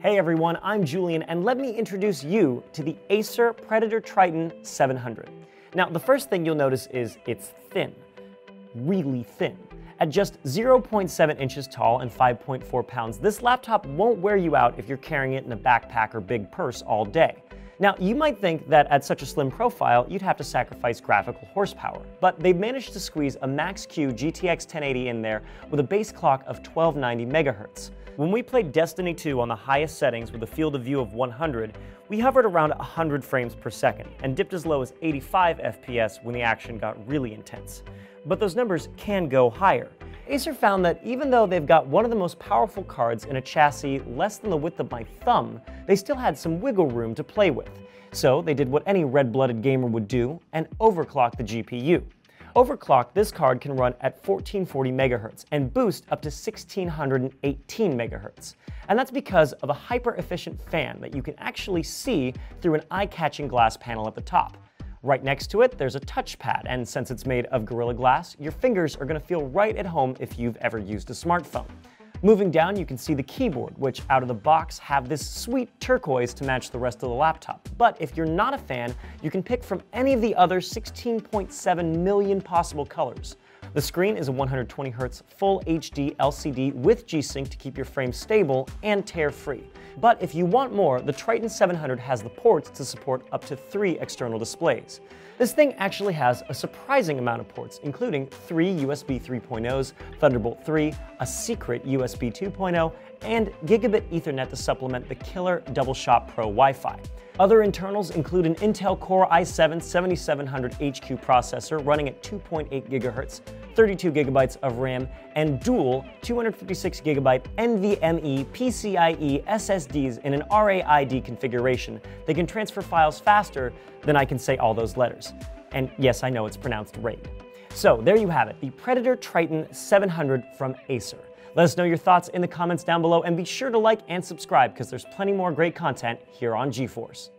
Hey everyone, I'm Julian, and let me introduce you to the Acer Predator Triton 700. Now, the first thing you'll notice is it's thin, really thin. At just 0.7 inches tall and 5.4 pounds, this laptop won't wear you out if you're carrying it in a backpack or big purse all day. Now, you might think that at such a slim profile, you'd have to sacrifice graphical horsepower, but they've managed to squeeze a Max-Q GTX 1080 in there with a base clock of 1290 MHz. When we played Destiny 2 on the highest settings with a field of view of 100, we hovered around 100 frames per second and dipped as low as 85 FPS when the action got really intense. But those numbers can go higher. Acer found that even though they've got one of the most powerful cards in a chassis less than the width of my thumb, they still had some wiggle room to play with. So they did what any red-blooded gamer would do and overclock the GPU. Overclocked, this card can run at 1440 MHz and boost up to 1618 MHz. And that's because of a hyper-efficient fan that you can actually see through an eye-catching glass panel at the top. Right next to it, there's a touchpad, and since it's made of Gorilla Glass, your fingers are going to feel right at home if you've ever used a smartphone. Moving down, you can see the keyboard, which out of the box have this sweet turquoise to match the rest of the laptop. But if you're not a fan, you can pick from any of the other 16.7 million possible colors. The screen is a 120Hz full HD LCD with G-Sync to keep your frame stable and tear-free. But if you want more, the Triton 700 has the ports to support up to 3 external displays. This thing actually has a surprising amount of ports, including 3 USB 3.0s, Thunderbolt 3, a secret USB 2.0, and Gigabit Ethernet to supplement the killer Double-Shot Pro Wi-Fi. Other internals include an Intel Core i7-7700HQ processor running at 2.8 GHz, 32 GB of RAM, and dual 256 GB NVMe PCIe SSDs in an RAID configuration. They can transfer files faster than I can say all those letters. And yes, I know it's pronounced RAID. So there you have it, the Predator Triton 700 from Acer. Let us know your thoughts in the comments down below, and be sure to like and subscribe because there's plenty more great content here on GeForce.